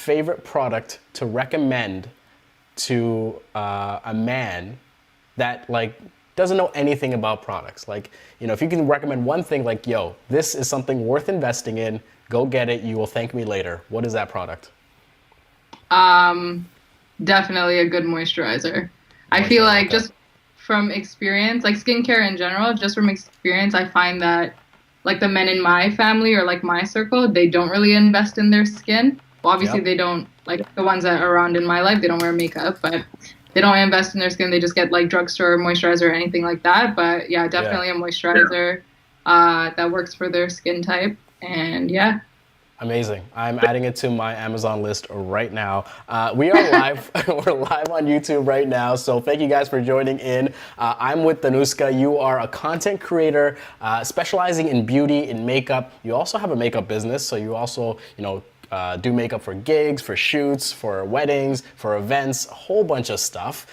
favorite product to recommend to a man that like doesn't know anything about products? Like, if you can recommend one thing, like, yo, this is something worth investing in, go get it, you will thank me later. What is that product? Um, Definitely a good moisturizer. I feel Moisturizer, like okay. just from experience, like skincare in general, just from experience, I find that like the men in my family or like my circle, they don't really invest in their skin. Well, obviously Yep. they don't like the ones that are around in my life, they don't wear makeup, but they don't invest in their skin. They just get like drugstore moisturizer or anything like that. But yeah, Yeah. definitely a moisturizer that works for their skin type. And yeah. Amazing. I'm adding it to my Amazon list right now. We are live. We're live on YouTube right now. So thank you guys for joining in. I'm with Thanuska. You are a content creator specializing in beauty, in makeup. You also have a makeup business. So you also, do makeup for gigs, for shoots, for weddings, for events, a whole bunch of stuff.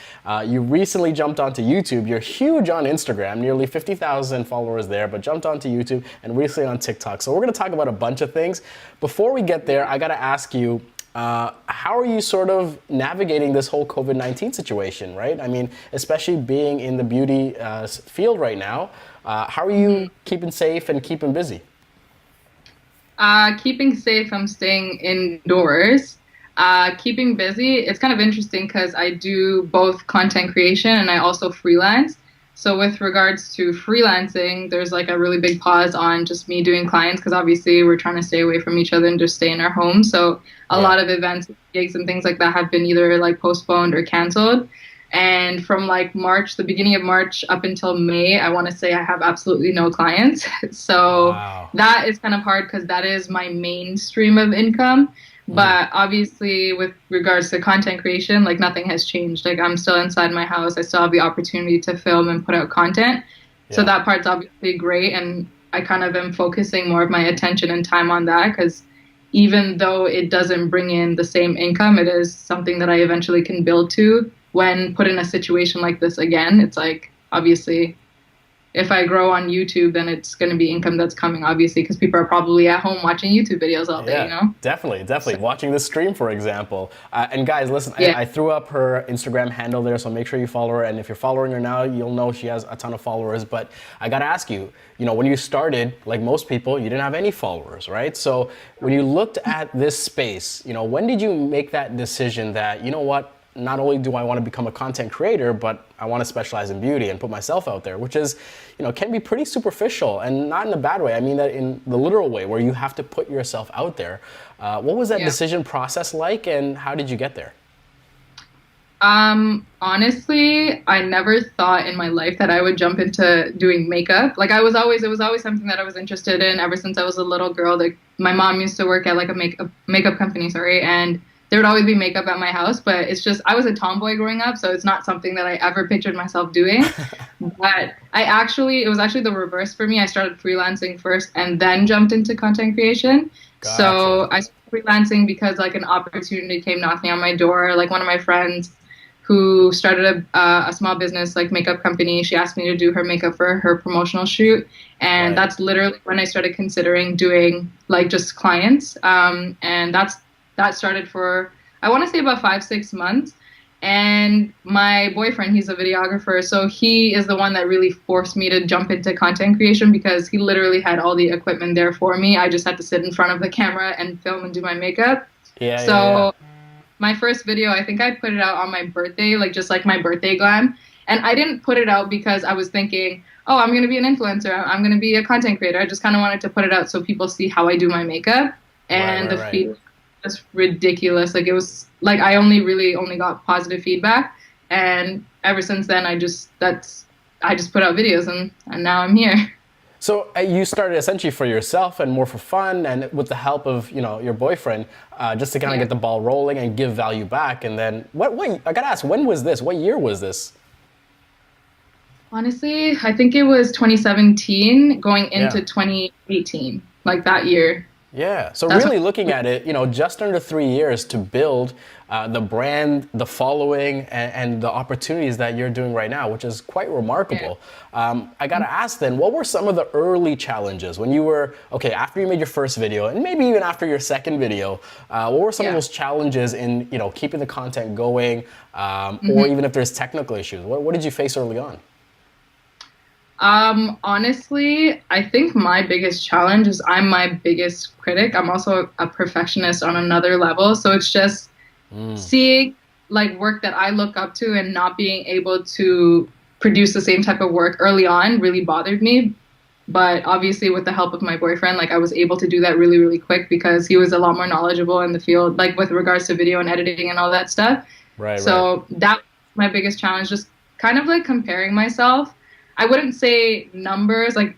You recently jumped onto YouTube. You're huge on Instagram, nearly 50,000 followers there, but jumped onto YouTube and recently on TikTok. So we're going to talk about a bunch of things. Before we get there, I got to ask you, how are you sort of navigating this whole COVID-19 situation, right? I mean, especially being in the beauty field right now, how are you keeping safe and keeping busy? Keeping safe, I'm staying indoors. Keeping busy, it's kind of interesting because I do both content creation and I also freelance. So with regards to freelancing, there's like a really big pause on just me doing clients because obviously we're trying to stay away from each other and just stay in our homes. So a Yeah. lot of events, gigs, and things like that have been either like postponed or canceled. And from like March, the beginning of March up until May, I want to say I have absolutely no clients. So Wow. that is kind of hard because that is my main stream of income. But obviously, with regards to content creation, like nothing has changed. Like I'm still inside my house. I still have the opportunity to film and put out content. So Yeah. that part's obviously great. And I kind of am focusing more of my attention and time on that because even though it doesn't bring in the same income, it is something that I eventually can build to when put in a situation like this again. It's like, obviously, if I grow on YouTube, then it's going to be income that's coming, obviously, because people are probably at home watching YouTube videos all day, you Yeah, know? definitely, So, definitely. Watching this stream, for example. And guys, listen, yeah. I threw up her Instagram handle there, so make sure you follow her. And if you're following her now, you'll know she has a ton of followers. But I gotta ask you, when you started, like most people, you didn't have any followers, right? So when you looked at this space, when did you make that decision that, what, not only do I want to become a content creator, but I want to specialize in beauty and put myself out there, which is, can be pretty superficial and not in a bad way. I mean that in the literal way where you have to put yourself out there. What was that Yeah. decision process like and how did you get there? Honestly, I never thought in my life that I would jump into doing makeup. Like it was always something that I was interested in ever since I was a little girl. Like my mom used to work at like a makeup company, sorry, and there would always be makeup at my house, but it's just I was a tomboy growing up, so it's not something that I ever pictured myself doing. But it was actually the reverse for me. I started freelancing first and then jumped into content creation. Gotcha. So I started freelancing because like an opportunity came knocking on my door. Like one of my friends who started a small business like makeup company. She asked me to do her makeup for her promotional shoot, and Right. that's literally when I started considering doing like just clients. And that started for I want to say about 5 6 months. And my boyfriend, he's a videographer, so he is the one that really forced me to jump into content creation because he literally had all the equipment there for me. I just had to sit in front of the camera and film and do my makeup. Yeah, yeah, yeah. So my first video, I think I put it out on my birthday, like just like my birthday glam. And I didn't put it out because I was thinking, oh, I'm going to be an influencer. I'm going to be a content creator. I just kind of wanted to put it out so people see how I do my makeup. Right, And right, the right. feedback was ridiculous. Like it was like I only really only got positive feedback. And ever since then, I just put out videos and now I'm here. So you started essentially for yourself and more for fun, and with the help of your boyfriend, just to kind of Yeah. get the ball rolling and give value back. And then what? I gotta ask, when was this? What year was this? Honestly, I think it was 2017 going Yeah. into 2018, like that year. Yeah. So That's really looking at it, just under 3 years to build the brand, the following, and the opportunities that you're doing right now, which is quite yeah. remarkable. I got to ask then, what were some of the early challenges when you were, okay, after you made your first video, and maybe even after your second video, what were some of Yeah. those challenges in, keeping the content going, or Mhm. even if there's technical issues? What did you face early on? Honestly, I think my biggest challenge is I'm my biggest critic. I'm also a perfectionist on another level. So it's just seeing like work that I look up to and not being able to produce the same type of work early on really bothered me. But obviously, with the help of my boyfriend, like I was able to do that really, really quick because he was a lot more knowledgeable in the field, like with regards to video and editing and all that stuff. Right, right. So that's my biggest challenge, just kind of like comparing myself. I wouldn't say numbers, like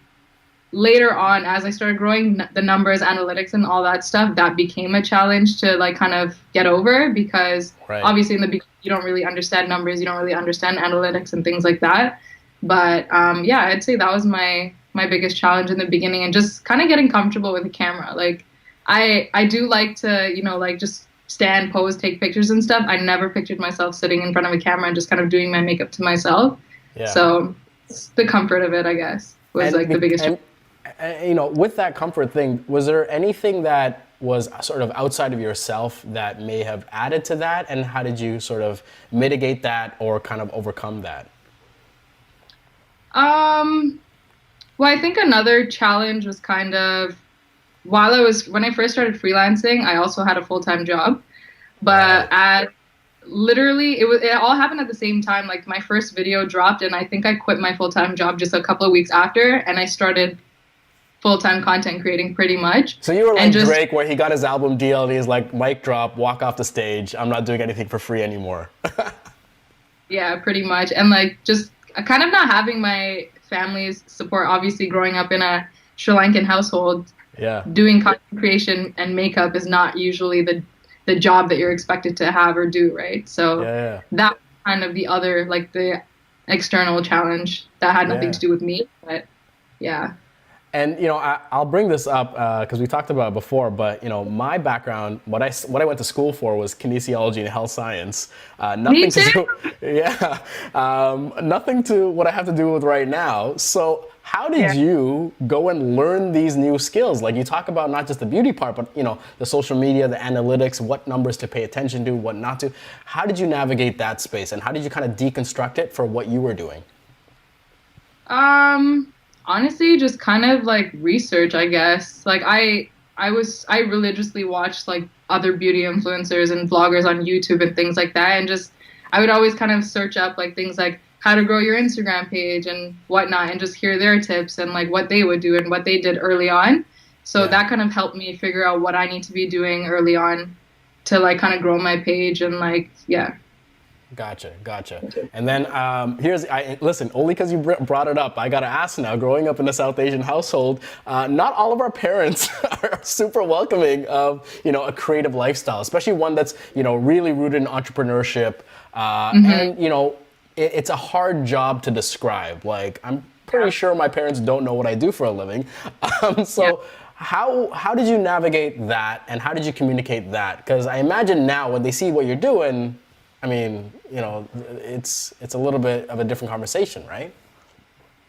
later on as I started growing, the numbers, analytics, and all that stuff, that became a challenge to like kind of get over because Right. obviously in the beginning you don't really understand numbers, you don't really understand analytics and things like that. But yeah, I'd say that was my biggest challenge in the beginning, and just kind of getting comfortable with the camera. Like I do like to like just stand, pose, take pictures and stuff. I never pictured myself sitting in front of a camera and just kind of doing my makeup to myself. Yeah. So the comfort of it, I guess, was And, like the be- biggest. and with that comfort thing, was there anything that was sort of outside of yourself that may have added to that? And how did you sort of mitigate that or kind of overcome that? Um, well, I think another challenge was kind of when I first started freelancing, I also had a full-time job, but Right. at literally it all happened at the same time. Like my first video dropped and I think I quit my full-time job just a couple of weeks after, and I started full-time content creating pretty much. So you were And like just Drake, where he got his album deal and he's like, mic drop, walk off the stage. I'm not doing anything for free anymore. yeah, pretty much. And like just kind of not having my family's support, obviously growing up in a Sri Lankan household, Yeah. doing content creation and makeup is not usually the job that you're expected to have or do, right? So Yeah. that kind of the other like the external challenge that had nothing Yeah. to do with me, but yeah. And I'll bring this up because we talked about it before. But my background, what I went to school for was kinesiology and health science. Me Nothing to too. do, yeah, nothing to what I have to do with right now. So how did Yeah. you go and learn these new skills? Like you talk about not just the beauty part, but the social media, the analytics, what numbers to pay attention to, what not to. How did you navigate that space, and how did you kind of deconstruct it for what you were doing? Um, Honestly, just kind of like research, I guess. Like I religiously watched like other beauty influencers and vloggers on YouTube and things like that, and just I would always kind of search up like things like how to grow your Instagram page and whatnot, and just hear their tips and like what they would do and what they did early on. So Yeah. that kind of helped me figure out what I need to be doing early on to like kind of grow my page and like yeah. Gotcha, gotcha. And then listen, only because you brought it up, I gotta ask now. Growing up in a South Asian household, not all of our parents are super welcoming of a creative lifestyle, especially one that's really rooted in entrepreneurship. And it's a hard job to describe. Like I'm pretty sure my parents don't know what I do for a living. Yeah. So. How did you navigate that, and how did you communicate that? Because I imagine now when they see what you're doing, I mean, it's a little bit of a different conversation, right?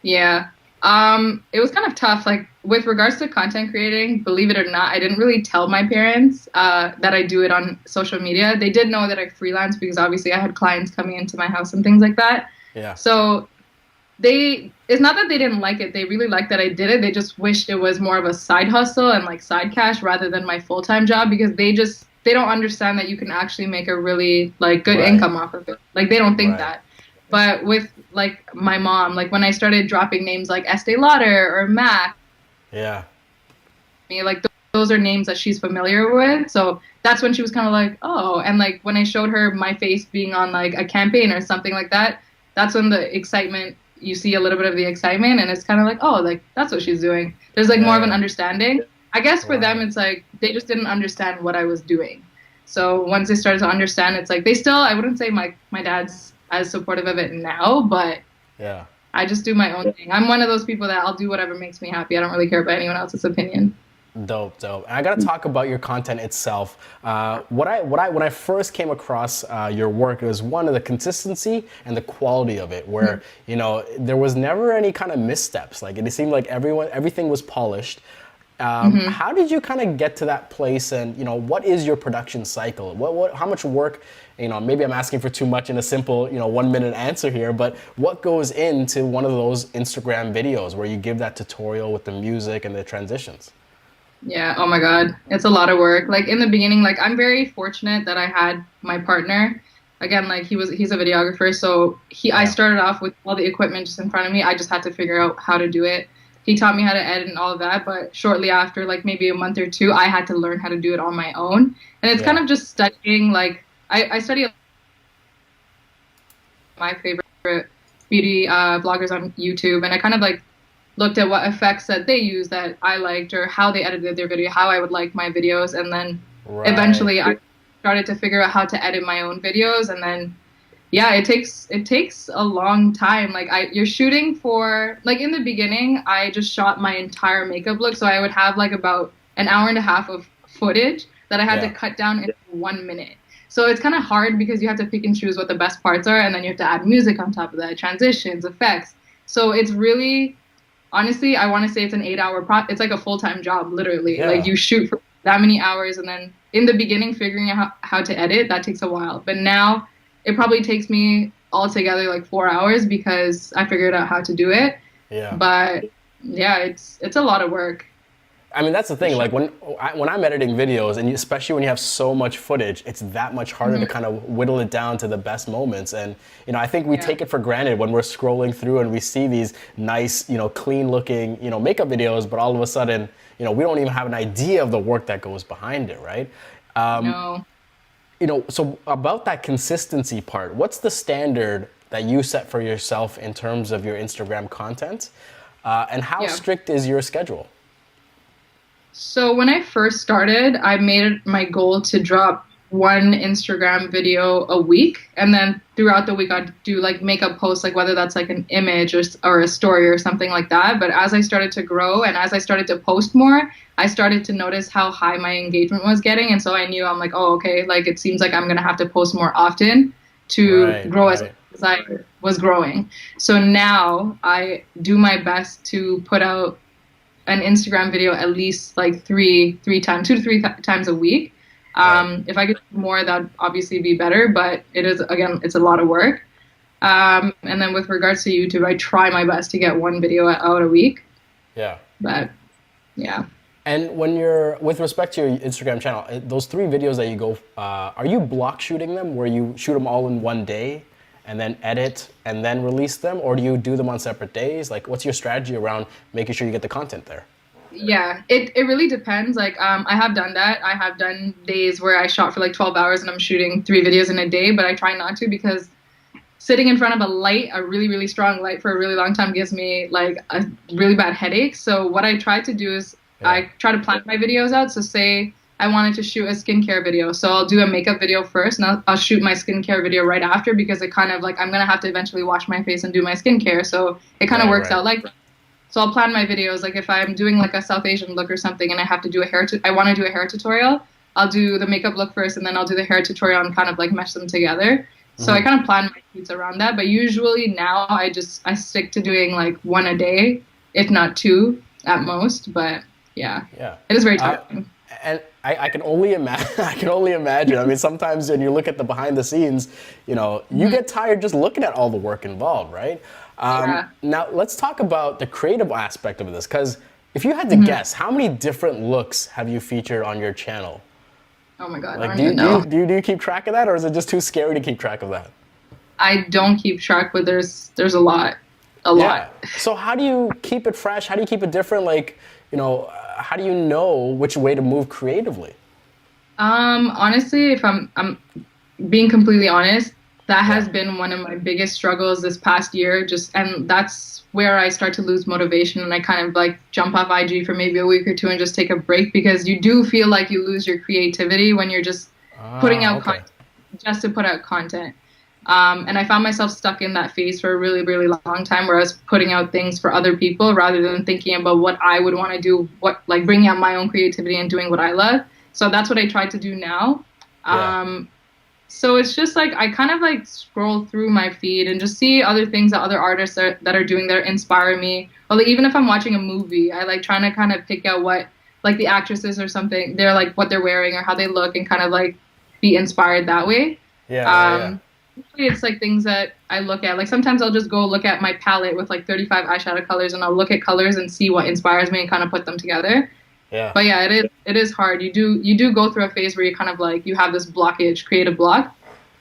Yeah. It was kind of tough. Like with regards to content creating, believe it or not, I didn't really tell my parents that I do it on social media. They did know that I freelance because obviously I had clients coming into my house and things like that. Yeah. So it's not that they didn't like it. They really liked that I did it. They just wished it was more of a side hustle and like side cash rather than my full-time job, because they don't understand that you can actually make a really like good Right. income off of it. Like they don't think Right. that. But with like my mom, like when I started dropping names like Estee Lauder or Mac, Yeah. like those are names that she's familiar with. So that's when she was kind of like, oh, and like when I showed her my face being on like a campaign or something like that, that's when the excitement, you see a little bit of the excitement, and it's kind of like, oh, like that's what she's doing. There's like more of an Yeah. understanding. I guess for them, Right. it's like they just didn't understand what I was doing. So once they started to understand, it's like I wouldn't say my dad's as supportive of it now, but Yeah. I just do my own thing. I'm one of those people that I'll do whatever makes me happy. I don't really care about anyone else's opinion. Dope, dope. And I got to talk about your content itself. When I first came across your work, it was one of the consistency and the quality of it, where there was never any kind of missteps. Like it seemed like everything was polished. How did you kind of get to that place, and what is your production cycle? How much work? Maybe I'm asking for too much in a simple 1 minute answer here, but what goes into one of those Instagram videos where you give that tutorial with the music and the transitions? Yeah, oh my God. It's a lot of work. Like in the beginning, like I'm very fortunate that I had my partner. Again, like he's a videographer, so I started off with all the equipment just in front of me. I just had to figure out how to do it. He taught me how to edit and all of that, but shortly after, like maybe a month or two, I had to learn how to do it on my own. And it's kind of just studying, like I study my favorite beauty bloggers on YouTube, and I kind of like looked at what effects that they use that I liked, or how they edited their video, how I would like my videos. And then eventually I started to figure out how to edit my own videos. And then, yeah, it takes a long time. Like you're shooting for, like in the beginning, I just shot my entire makeup look. So I would have like about an hour and a half of footage that I had to cut down in 1 minute. So it's kind of hard because you have to pick and choose what the best parts are. And then you have to add music on top of that, transitions, effects. So it's really, honestly, I want to say it's an 8-hour it's like a full-time job, literally. Like you shoot for that many hours, and then in the beginning, figuring out how to edit, that takes a while. But now it probably takes me altogether like 4 hours because I figured out how to do it. Yeah. But yeah, it's a lot of work. I mean, that's the thing. Like when I'm editing videos, and especially when you have so much footage, it's that much harder to kind of whittle it down to the best moments. And I think we take it for granted when we're scrolling through and we see these nice, clean looking, makeup videos, but all of a sudden, we don't even have an idea of the work that goes behind it, right? No. So about that consistency part, what's the standard that you set for yourself in terms of your Instagram content, and how strict is your schedule? So when I first started, I made it my goal to drop one Instagram video a week. And then throughout the week, I'd do like makeup posts, like whether that's like an image or a story or something like that. But as I started to grow and as I started to post more, I started to notice how high my engagement was getting. And so I knew, I'm like, oh, okay, like it seems like I'm going to have to post more often to grow as I was growing. So now I do my best to put out an Instagram video at least like 2 to 3 times a week. If I could do more, that'd obviously be better, but it is, again, it's a lot of work. And then with regards to YouTube, I try my best to get one video out a week. Yeah. But yeah. And with respect to your Instagram channel, those 3 videos that you go, are you block shooting them where you shoot them all in one day and then edit and then release them? Or do you do them on separate days? Like, what's your strategy around making sure you get the content there? Yeah, it really depends. Like, I have done that. I have done days where I shot for like 12 hours and I'm shooting 3 videos in a day, but I try not to because sitting in front of a really, really strong light for a really long time gives me like a really bad headache. So what I try to do is I try to plan my videos out. So say I wanted to shoot a skincare video. So I'll do a makeup video first and I'll shoot my skincare video right after because it kind of like, I'm going to have to eventually wash my face and do my skincare. So it kind of works out like that. So I'll plan my videos. Like if I'm doing like a South Asian look or something and I have to do I want to do a hair tutorial, I'll do the makeup look first and then I'll do the hair tutorial and kind of like mesh them together. So I kind of plan my shoots around that. But usually now I stick to doing like 1 a day, if not 2 at most. But yeah. It is very tiring. And I can only imagine. I can only imagine. I mean, sometimes when you look at the behind the scenes, you get tired just looking at all the work involved, right? Now let's talk about the creative aspect of this, because if you had to guess, how many different looks have you featured on your channel? Oh my God! Like, I don't even know. Do you keep track of that, or is it just too scary to keep track of that? I don't keep track, but there's a lot. Lot. So how do you keep it fresh? How do you keep it different? Like, how do you know which way to move creatively? Honestly, if I'm being completely honest, that has been one of my biggest struggles this past year. And that's where I start to lose motivation and I kind of like jump off IG for maybe a week or 2 and just take a break, because you do feel like you lose your creativity when you're just putting out content just to put out content. And I found myself stuck in that phase for a really, really long time where I was putting out things for other people rather than thinking about what I would want to do, what like bringing out my own creativity and doing what I love. So that's what I try to do now. Yeah. So it's just like I kind of like scroll through my feed and just see other things that other artists that are doing that inspire me. Or like even if I'm watching a movie, I like trying to kind of pick out what like the actresses or something, they're like what they're wearing or how they look and kind of like be inspired that way. Yeah. Usually it's like things that I look at. Like sometimes I'll just go look at my palette with like 35 eyeshadow colors and I'll look at colors and see what inspires me and kind of put them together. Yeah. But yeah, it is hard. You do go through a phase where you kind of like you have this blockage, creative block.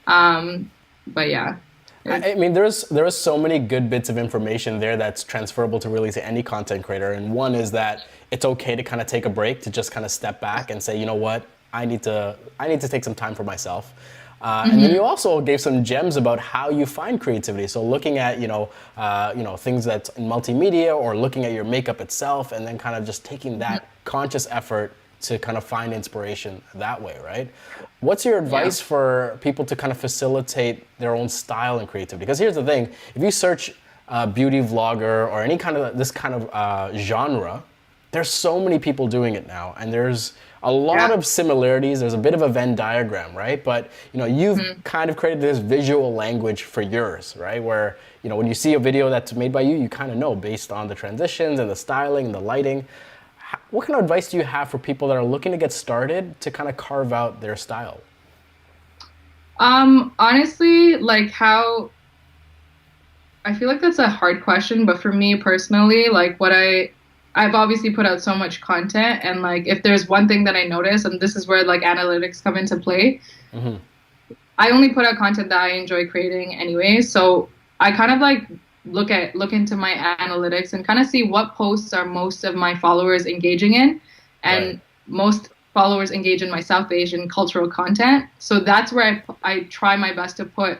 But yeah. I mean, there is so many good bits of information there that's transferable to really to any content creator. And one is that it's okay to kind of take a break, to just kind of step back and say, you know what, I need to take some time for myself. And then you also gave some gems about how you find creativity. So looking at things that's in multimedia or looking at your makeup itself, and then kind of just taking that conscious effort to kind of find inspiration that way, right? What's your advice for people to kind of facilitate their own style and creativity? Because here's the thing: if you search beauty vlogger or any kind of this kind of genre, there's so many people doing it now, and there's a lot of similarities. There's a bit of a Venn diagram, right? But you've kind of created this visual language for yours, right? Where when you see a video that's made by you, you kind of know based on the transitions and the styling and the lighting. What kind of advice do you have for people that are looking to get started to kind of carve out their style? Honestly, like how I feel like that's a hard question, but for me personally, like I've obviously put out so much content, and like if there's one thing that I notice, and this is where like analytics come into play, I only put out content that I enjoy creating anyway. So I kind of like look into my analytics and kind of see what posts are most of my followers engaging in, and most followers engage in my South Asian cultural content. So that's where I try my best to put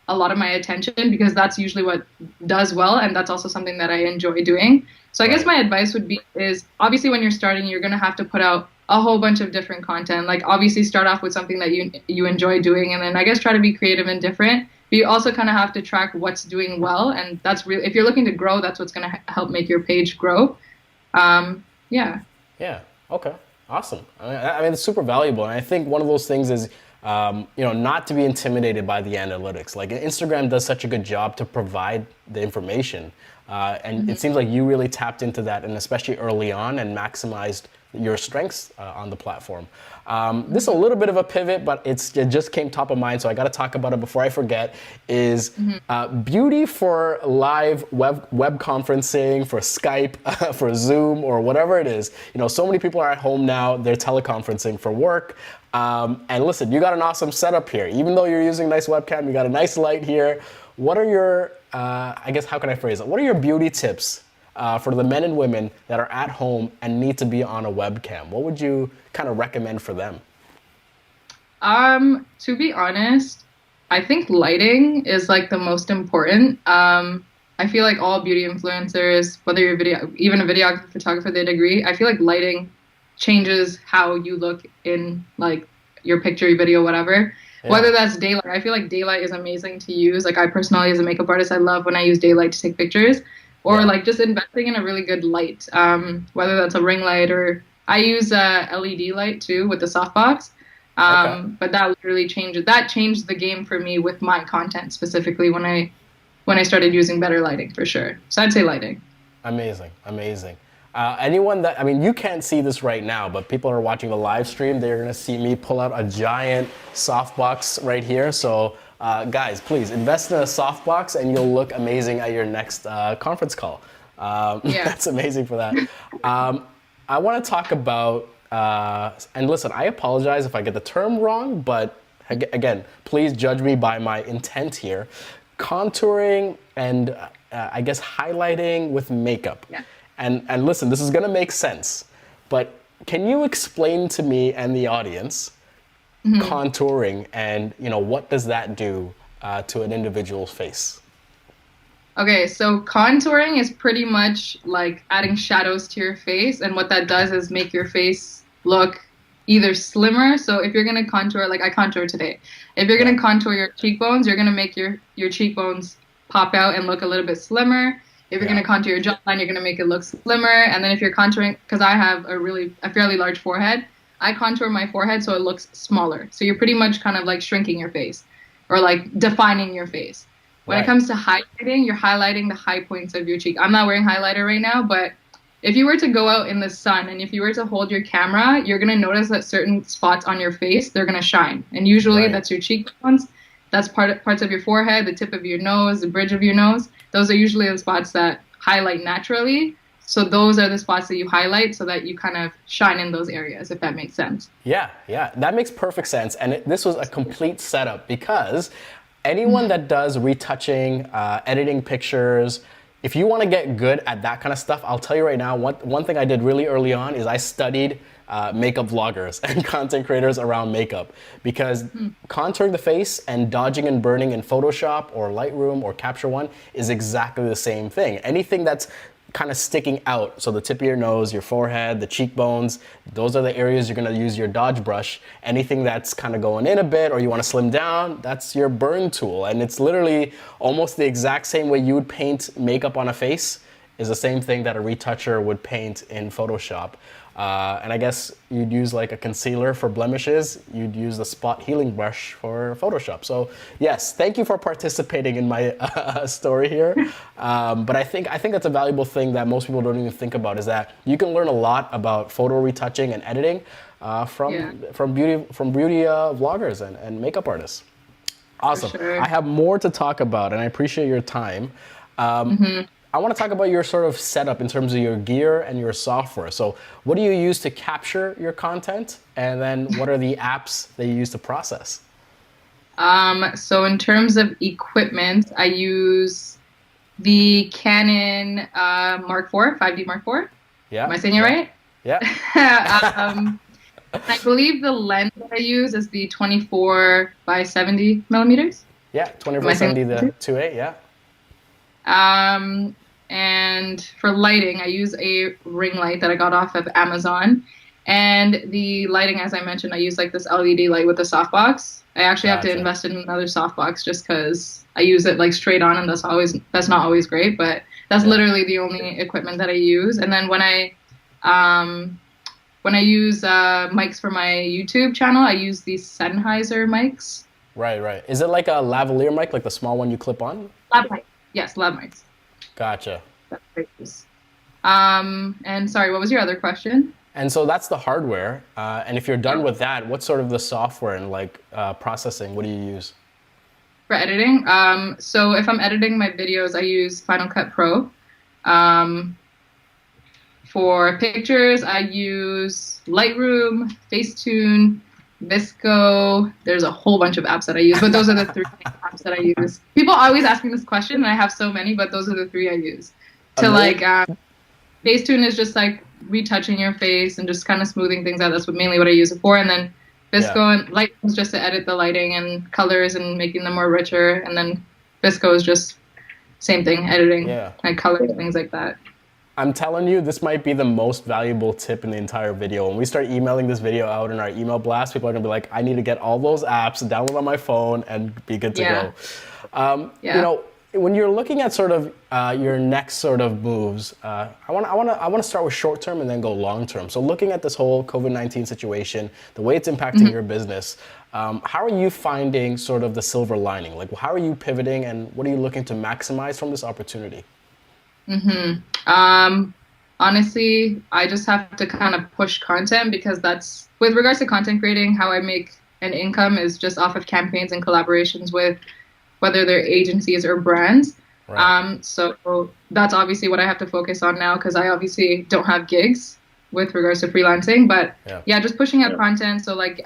a lot of my attention, because that's usually what does well, and that's also something that I enjoy doing. So I guess my advice would be is obviously when you're starting, you're going to have to put out a whole bunch of different content. Like obviously start off with something that you enjoy doing, and then I guess try to be creative and different. But you also kind of have to track what's doing well, and that's really, if you're looking to grow, that's what's going to help make your page grow. Yeah. Okay. Awesome. I mean, it's super valuable, and I think one of those things is not to be intimidated by the analytics. Like Instagram does such a good job to provide the information, and it seems like you really tapped into that, and especially early on, and maximized your strengths on the platform. This is a little bit of a pivot, but it just came top of mind, so I got to talk about it before I forget. Is beauty for live web conferencing, for Skype, for Zoom, or whatever it is. So many people are at home now; they're teleconferencing for work. And listen, you got an awesome setup here. Even though you're using a nice webcam, you got a nice light here. What are your, I guess, how can I phrase it? What are your beauty tips for the men and women that are at home and need to be on a webcam? What would you kind of recommend for them? To be honest, I think lighting is like the most important. I feel like all beauty influencers, whether you're even a videographer, photographer, they'd agree. I feel like lighting changes how you look in like your picture, your video, whatever. Whether that's daylight, I feel like daylight is amazing to use. Like I personally, as a makeup artist, I love when I use daylight to take pictures, or like just investing in a really good light. Whether that's a ring light, or I use a LED light too with the softbox. But that literally changed the game for me with my content specifically when I started using better lighting, for sure. So I'd say lighting. Amazing. Anyone that, I mean, you can't see this right now, but people are watching the live stream, they're going to see me pull out a giant softbox right here. So guys, please invest in a softbox and you'll look amazing at your next conference call. That's amazing for that. I want to talk about, and listen, I apologize if I get the term wrong, but again, please judge me by my intent here. Contouring and I guess highlighting with makeup. Yeah. And listen, this is going to make sense, but can you explain to me and the audience contouring and, what does that do to an individual's face? Okay, so contouring is pretty much like adding shadows to your face, and what that does is make your face look either slimmer. So if you're going to contour, like I contour today, if you're going to contour your cheekbones, you're going to make your cheekbones pop out and look a little bit slimmer. If you're going to contour your jawline, you're going to make it look slimmer. And then if you're contouring, because I have a fairly large forehead, I contour my forehead so it looks smaller. So you're pretty much kind of like shrinking your face or like defining your face. When it comes to highlighting, you're highlighting the high points of your cheek. I'm not wearing highlighter right now, but if you were to go out in the sun and if you were to hold your camera, you're going to notice that certain spots on your face, they're going to shine. And usually that's your cheekbones. That's parts of your forehead, the tip of your nose, the bridge of your nose. Those are usually the spots that highlight naturally. So those are the spots that you highlight so that you kind of shine in those areas, if that makes sense. Yeah, that makes perfect sense. And this was a complete setup because anyone that does retouching, editing pictures, if you want to get good at that kind of stuff, I'll tell you right now, one thing I did really early on is I studied makeup vloggers and content creators around makeup, because contouring the face and dodging and burning in Photoshop or Lightroom or Capture One is exactly the same thing. Anything that's kind of sticking out, so the tip of your nose, your forehead, the cheekbones, those are the areas you're going to use your dodge brush. Anything that's kind of going in a bit or you want to slim down, that's your burn tool. And it's literally almost the exact same way you would paint makeup on a face is the same thing that a retoucher would paint in Photoshop. And I guess you'd use like a concealer for blemishes. You'd use the spot healing brush for Photoshop. So yes, thank you for participating in my story here. But I think that's a valuable thing that most people don't even think about, is that you can learn a lot about photo retouching and editing from beauty vloggers and makeup artists. Awesome. Sure. I have more to talk about, and I appreciate your time. I want to talk about your sort of setup in terms of your gear and your software. So what do you use to capture your content? And then what are the apps that you use to process? So in terms of equipment, I use the Canon Mark IV, 5D Mark IV. Yeah. Am I saying it right? Yeah. I believe the lens that I use is the 24 by 70 millimeters. Yeah, 24-70, the 2.8, yeah. And for lighting, I use a ring light that I got off of Amazon. And the lighting, as I mentioned, I use like this LED light with a softbox. I actually have to invest in another softbox just because I use it like straight on, and that's not always great, but that's literally the only equipment that I use. And then when I use mics for my YouTube channel, I use these Sennheiser mics. Right. Is it like a lavalier mic, like the small one you clip on? Lav mics. Yes, lav mics. Gotcha. And sorry, what was your other question? And so that's the hardware. And if you're done with that, what's sort of the software and like processing? What do you use? For editing? So if I'm editing my videos, I use Final Cut Pro. For pictures, I use Lightroom, Facetune, Visco. There's a whole bunch of apps that I use, but those are the three apps that I use. People always ask me this question, and I have so many, but those are the three I use. To like, Facetune is just like retouching your face and just kind of smoothing things out. That's mainly what I use it for. And then Visco and Lightroom is just to edit the lighting and colors and making them more richer. And then Visco is just same thing, editing like colors, things like that. I'm telling you, this might be the most valuable tip in the entire video. When we start emailing this video out in our email blast, people are gonna be like, I need to get all those apps, download on my phone, and be good to go. You know, when you're looking at sort of your next sort of moves, I want to start with short term and then go long term. So looking at this whole COVID-19 situation, the way it's impacting your business, how are you finding sort of the silver lining? Like, how are you pivoting, and what are you looking to maximize from this opportunity? Honestly, I just have to kind of push content, because that's, with regards to content creating, how I make an income is just off of campaigns and collaborations with whether they're agencies or brands. So that's obviously what I have to focus on now, because I obviously don't have gigs with regards to freelancing, but just pushing out content so like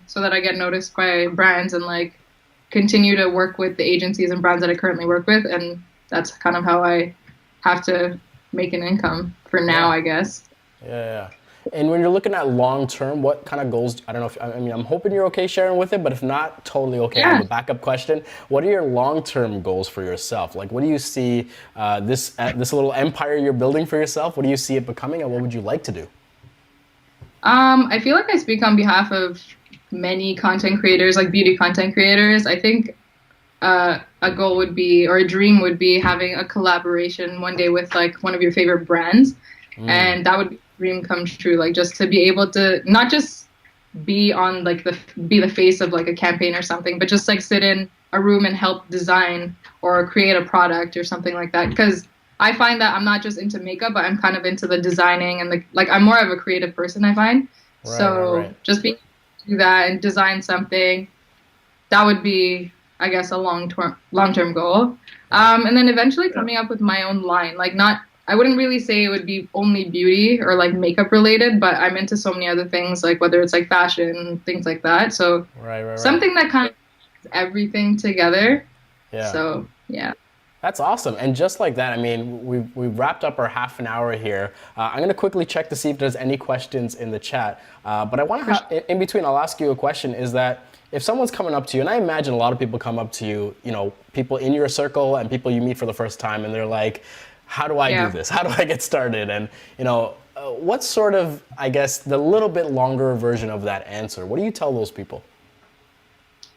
so that I get noticed by brands and like continue to work with the agencies and brands that I currently work with. And that's kind of how I have to make an income for now, I guess. And when you're looking at long term, what kind of goals, I don't know if, I mean, I'm hoping you're okay sharing with it, but if not, totally okay. I have a backup question. What are your long term goals for yourself? Like, what do you see this little empire you're building for yourself? What do you see it becoming, and what would you like to do? I feel like I speak on behalf of many content creators, like beauty content creators. I think a goal would be, or a dream would be, having a collaboration one day with like one of your favorite brands, and that would be a dream come true. Like just to be able to not just be on like be the face of like a campaign or something, but just like sit in a room and help design or create a product or something like that. Because I find that I'm not just into makeup, but I'm kind of into the designing and the like. I'm more of a creative person, I find. Right. Just being able to do that and design something, that would be, I guess, a long term goal. And then eventually coming up with my own line. Like not, I wouldn't really say it would be only beauty or like makeup related, but I'm into so many other things, like whether it's like fashion, things like that. So Right. something that kind of puts everything together. Yeah. So yeah. That's awesome. And just like that, I mean, we've wrapped up our half an hour here. I'm going to quickly check to see if there's any questions in the chat. But I want to, in between, I'll ask you a question, is that if someone's coming up to you, and I imagine a lot of people come up to you, you know, people in your circle and people you meet for the first time, and they're like, how do I do this? How do I get started? And, you know, what's sort of, I guess, the little bit longer version of that answer? What do you tell those people?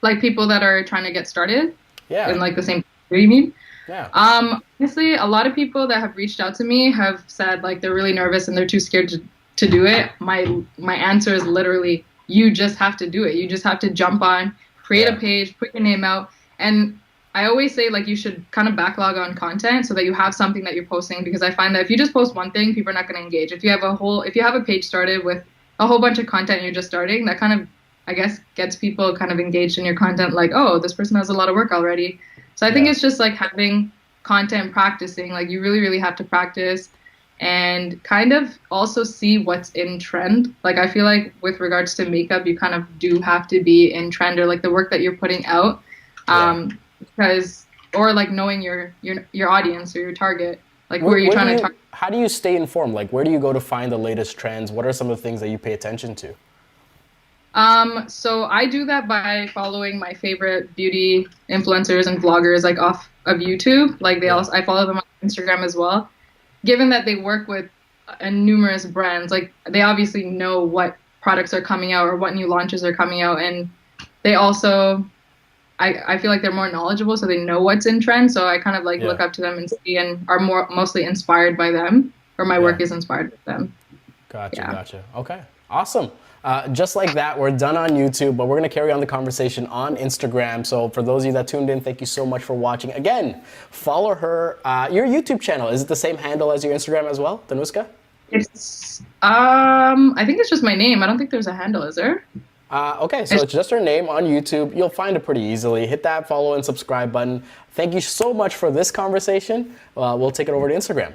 Like people that are trying to get started? Yeah. In like the same, what do you mean? Yeah. Honestly, a lot of people that have reached out to me have said like they're really nervous and they're too scared to do it. My answer is literally, you just have to do it. You just have to jump on, create a page, put your name out. And I always say like you should kind of backlog on content so that you have something that you're posting, because I find that if you just post one thing, people are not going to engage. If you have a page started with a whole bunch of content you're just starting, that kind of, I guess, gets people kind of engaged in your content, like, oh, this person has a lot of work already. So I think it's just like having content, practicing. Like you really, really have to practice and kind of also see what's in trend. Like I feel like with regards to makeup, you kind of do have to be in trend, or like the work that you're putting out, because, or like knowing your audience or your target, like who are you trying to target. How do you stay informed? Like where do you go to find the latest trends? What are some of the things that you pay attention to? So I do that by following my favorite beauty influencers and vloggers, like off of YouTube. Like I follow them on Instagram as well. Given that they work with numerous brands, like they obviously know what products are coming out or what new launches are coming out, and they also, I feel like they're more knowledgeable, so they know what's in trend. So I kind of like look up to them and see, and are mostly inspired by them, or my work is inspired by them. Gotcha. Okay, awesome. Just like that, we're done on YouTube, but we're going to carry on the conversation on Instagram. So for those of you that tuned in, thank you so much for watching. Again, follow her. Your YouTube channel, is it the same handle as your Instagram as well, Thanuska? It's, I think it's just my name. I don't think there's a handle, is there? Okay, so it's just her name on YouTube. You'll find it pretty easily. Hit that follow and subscribe button. Thank you so much for this conversation. We'll take it over to Instagram.